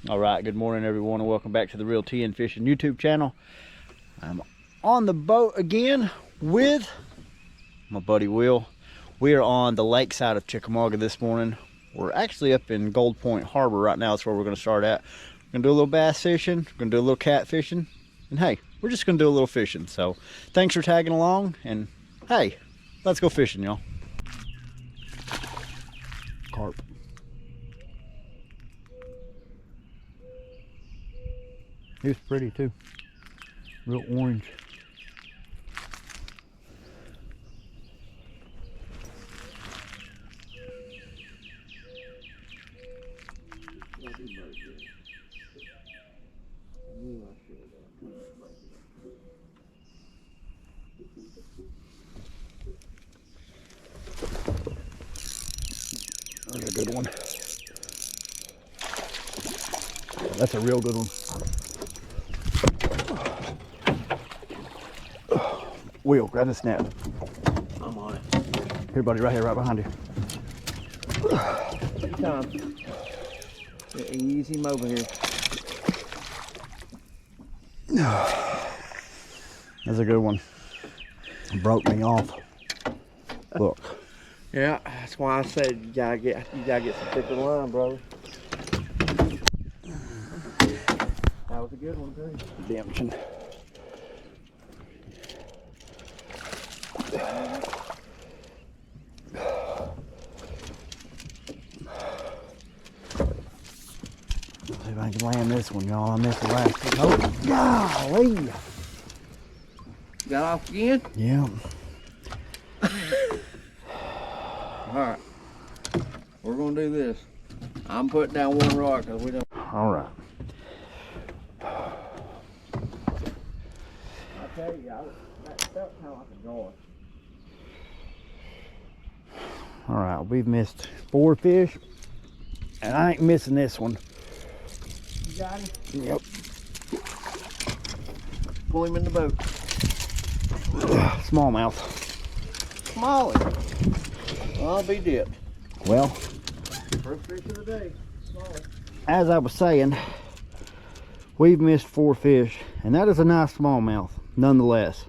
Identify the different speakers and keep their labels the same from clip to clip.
Speaker 1: All right, good morning everyone and welcome back to the Real TN Fishing YouTube channel. I'm on the boat again with my buddy Will. We are on the lakeside of Chickamauga this morning. We're actually up in Gold Point Harbor right now. That's where we're going to start at. We're going to do a little bass fishing, we're going to do a little cat fishing, and hey, we're just going to do a little fishing. So thanks for tagging along, and hey, let's go fishing, y'all. Carp. He was pretty too, real orange. That's a good one. That's a real good one. Will, grab the snap.
Speaker 2: I'm on it.
Speaker 1: Here, buddy, right here, right behind you.
Speaker 2: Take your time. Easy him over here.
Speaker 1: That's a good one. It broke me off. Look.
Speaker 2: Yeah, that's why I said you gotta get some thicker line, brother. That was a good one too.
Speaker 1: Redemption. See if I can land this one, y'all. I missed the last one. Oh, golly.
Speaker 2: Got off again?
Speaker 1: Yeah.
Speaker 2: Alright. We're gonna do this. I'm putting down one rock because we don't.
Speaker 1: All right.
Speaker 2: I tell you, that felt kind of like a joy.
Speaker 1: All right, we've missed 4 fish, and I ain't missing this one.
Speaker 2: You got him?
Speaker 1: Yep.
Speaker 2: Pull him in the boat.
Speaker 1: Smallmouth.
Speaker 2: Smalley. I'll be dipped.
Speaker 1: Well,
Speaker 2: First fish of the day. Smalley.
Speaker 1: as I was saying, we've missed 4 fish, and that is a nice smallmouth, nonetheless.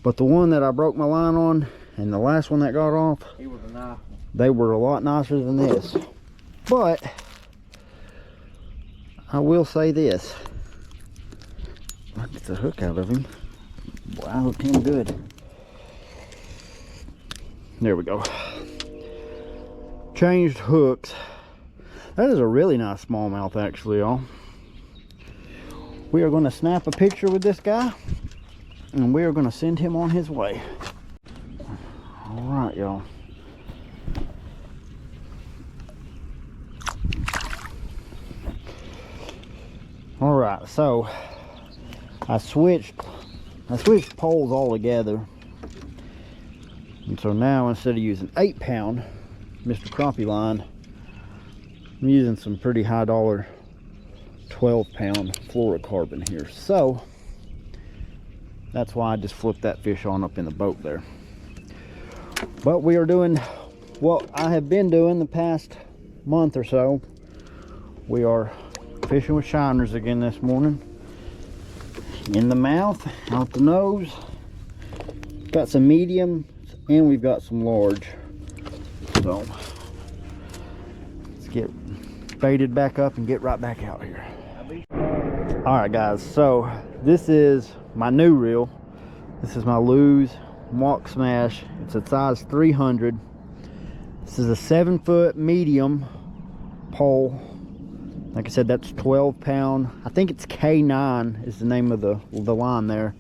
Speaker 1: But the one that I broke my line on, and the last one that got off,
Speaker 2: He was a nice one.
Speaker 1: they were a lot nicer than this. But I will say this. I get the hook out of him. Boy, I hooked him good. There we go. Changed hooks. That is a really nice smallmouth, actually, y'all. We are going to snap a picture with this guy, and we are going to send him on his way. All right, y'all. All right, so I switched poles altogether, and so now instead of using 8-pound Mr. Crappie line, I'm using some pretty high dollar 12-pound fluorocarbon here. So that's why I just flipped that fish on up in the boat there. But we are doing what I have been doing the past month or so. We are fishing with shiners again this morning. In the mouth, out the nose. Got some medium, and we've got some large. So let's get baited back up and get right back out here. All right, guys. So this is my new reel. This is my Lew's Walk Smash. It's a size 300. This is a 7-foot medium pole. Like I said, that's 12-pound. I think it's K9 is the name of the line there.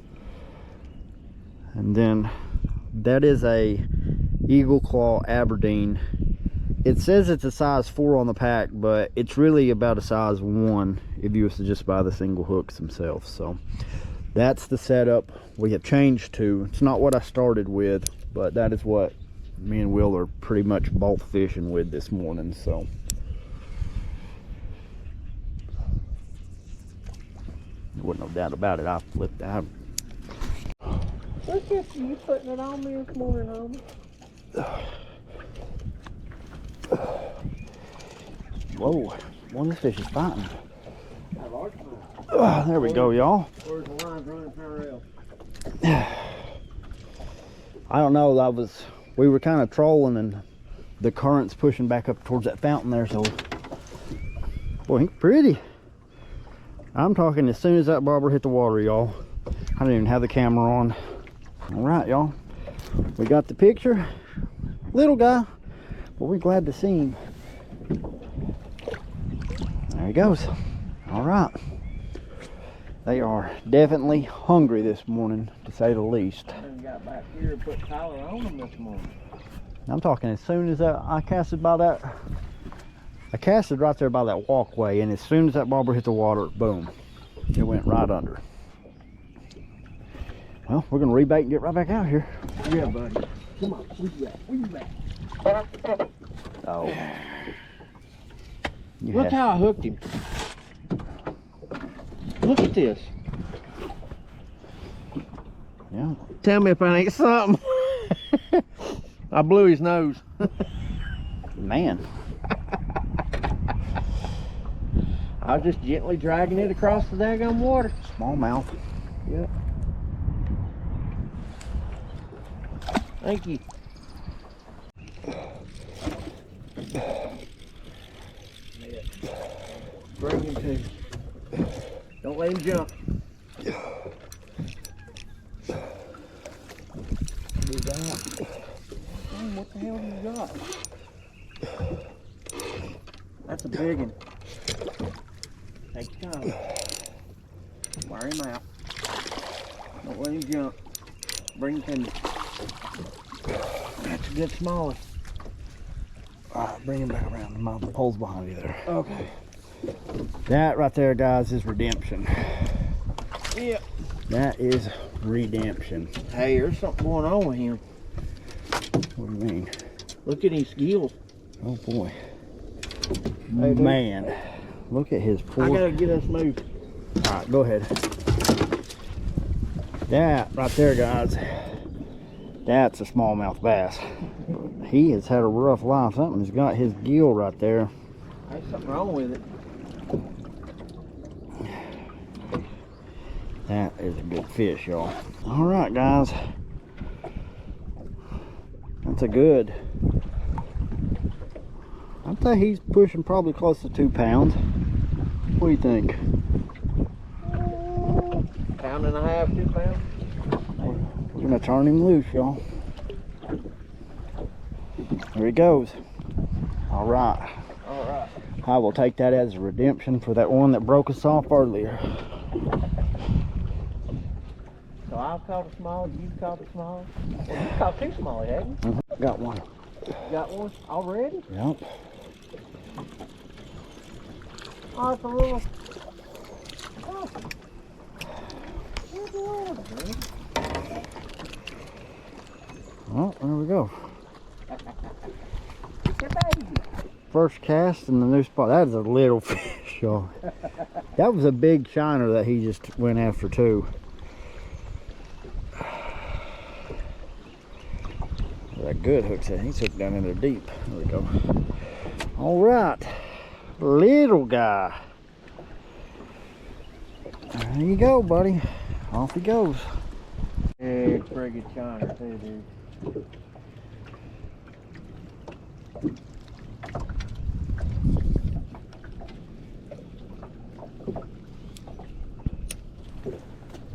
Speaker 1: And then that is a Eagle Claw Aberdeen. It says it's a size 4 on the pack, but it's really about a size 1 if you was to just buy the single hooks themselves. So that's the setup we have changed to. It's not what I started with, but that is what me and Will are pretty much both fishing with this morning. So there wasn't no doubt about it. I flipped out.
Speaker 3: Look at you putting it on me this morning, homie.
Speaker 1: Whoa, Boy, this fish is fighting.
Speaker 2: That largemouth.
Speaker 1: There we go, y'all.
Speaker 2: Where's the lines running parallel?
Speaker 1: I don't know. We were kind of trolling, and the current's pushing back up towards that fountain there. So, boy, he's pretty. I'm talking as soon as that bobber hit the water, y'all. I didn't even have the camera on. All right, y'all. We got the picture. Little guy, but we're glad to see him. There he goes. All right. They are definitely hungry this morning, to say the least.
Speaker 2: I done got back here and put Tyler on them this morning.
Speaker 1: I'm talking as soon as I casted by that, I casted right there by that walkway, and as soon as that bobber hit the water, boom, it went right under. Well, we're gonna rebait and get right back out here.
Speaker 2: Yeah, buddy. Come on, where you at? Where you at?
Speaker 1: Oh.
Speaker 2: Look how I hooked him. Look at this.
Speaker 1: Yeah.
Speaker 2: Tell me if I ain't something. I blew his nose.
Speaker 1: Man.
Speaker 2: I was just gently dragging it across the daggone water.
Speaker 1: Smallmouth.
Speaker 2: Yep. Thank you. Bring him to you. Don't let him jump. What the hell do you got? That's a big one. Take your time. Wire him out. Don't let him jump. Bring him to me. That's a good smallie.
Speaker 1: Alright, bring him back around. The pole's behind you there.
Speaker 2: Okay.
Speaker 1: That right there, guys, is redemption.
Speaker 2: Yeah.
Speaker 1: That is redemption.
Speaker 2: Hey, there's something going on with him.
Speaker 1: What do you mean?
Speaker 2: Look at his gills.
Speaker 1: Oh boy.
Speaker 2: Hey, dude.
Speaker 1: Man. Look at his poor.
Speaker 2: I gotta get us moved.
Speaker 1: Alright, go ahead. That right there, guys. That's a smallmouth bass. He has had a rough life. Something's got his gill right there.
Speaker 2: There's something wrong with it.
Speaker 1: That is a good fish, y'all. Alright, guys. That's a good. I'd say he's pushing probably close to 2 pounds. What do you think?
Speaker 2: Pound and a half, 2 pounds.
Speaker 1: We're gonna turn him loose, y'all. There he goes. Alright.
Speaker 2: Alright.
Speaker 1: I will take that as a redemption for that one that broke us off earlier.
Speaker 2: So I've caught a small, you've caught a small. Well, you caught 2 small, haven't you?
Speaker 1: Got one.
Speaker 2: Got one already?
Speaker 1: Yep.
Speaker 2: Oh, it's a little. Oh. Where's the water, man?
Speaker 1: Well, there we go.
Speaker 2: It's your baby.
Speaker 1: First cast in the new spot. That is a little fish, y'all. That was a big shiner that he just went after too. That good hook set. He's hooked down in there deep. There we go. All right, little guy. There you go, buddy. Off he goes.
Speaker 2: Big friggin' shiner too, dude.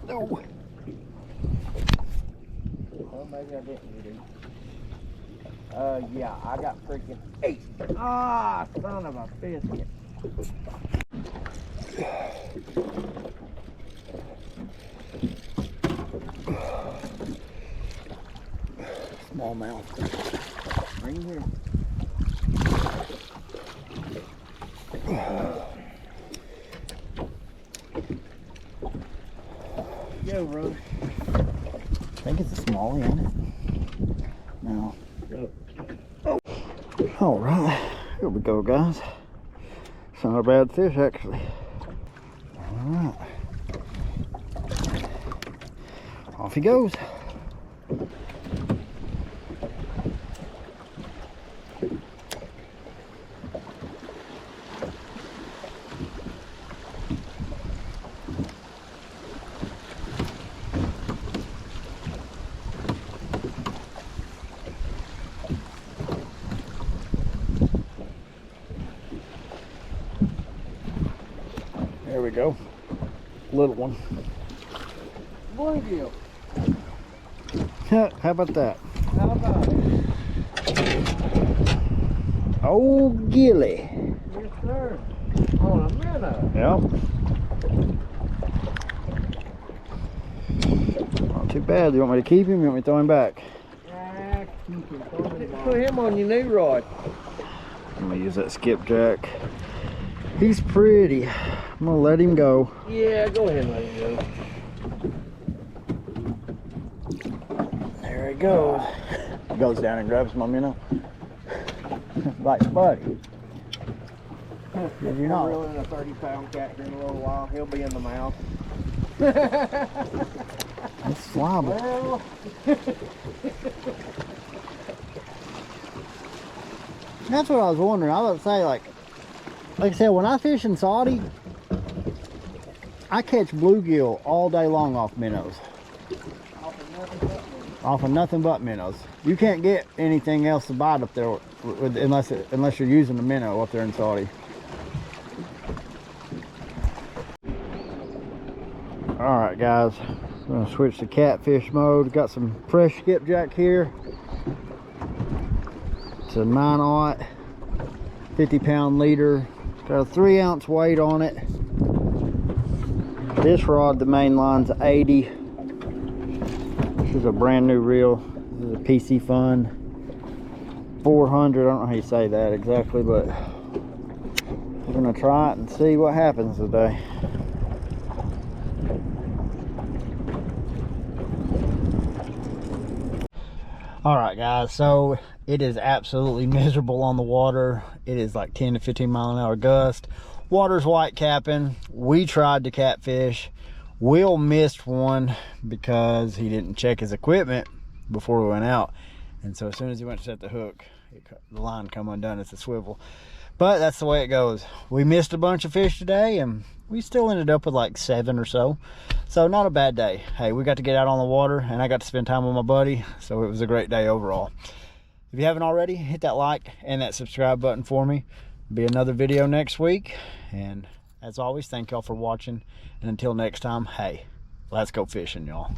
Speaker 1: No.
Speaker 2: Well, maybe I didn't, dude. Yeah, I got freaking 8. Ah, son of a biscuit.
Speaker 1: Smallmouth.
Speaker 2: Bring him here. Go, bro.
Speaker 1: I think it's a smallie, ain't it? No. All right, here we go, guys. It's not a bad fish, actually. All right. Off he goes. we go. Little one.
Speaker 2: Bluegill.
Speaker 1: How about that?
Speaker 2: How about it?
Speaker 1: Oh, Gilly.
Speaker 2: Yes, sir. On a minnow.
Speaker 1: Yep. Not too bad. You want me to keep him? You want me to throw him back?
Speaker 2: Keep him. Put him on your new rod.
Speaker 1: I'm gonna use that skipjack. He's pretty. I'm gonna let him go.
Speaker 2: Yeah, go ahead and let him go.
Speaker 1: There he goes. He goes down and grabs my minnow. Bites buddy. Did you not?
Speaker 2: I'm reeling a 30-pound cat here in a little while. He'll be in the mouth.
Speaker 1: It's slimy.
Speaker 2: Well,
Speaker 1: That's what I was wondering. I was about to say, like I said, when I fish in Saudi, I catch bluegill all day long off minnows. Off of nothing but minnows. You can't get anything else to bite up there unless you're using the minnow up there in Saudi. All right, guys, I'm gonna switch to catfish mode. Got some fresh skipjack here. It's a 9/0, 50-pound leader. Got a 3-ounce weight on it. This rod, the main line's 80. This is a brand new reel. This is a PC Fun 400. I don't know how you say that exactly, but we're gonna try it and see what happens today. All right, guys, so it is absolutely miserable on the water. It is like 10 to 15 mile an hour gust. Water's white capping. We tried to catfish. Will missed one because he didn't check his equipment before we went out, and so as soon as he went to set the hook, the line come undone. It's a swivel, but that's the way it goes. We missed a bunch of fish today, and we still ended up with like 7 or so. So not a bad day. Hey, we got to get out on the water, and I got to spend time with my buddy, so it was a great day overall. If you haven't already, hit that like and that subscribe button for me. Be another video next week, and as always, thank y'all for watching, and until next time, hey, let's go fishing, y'all.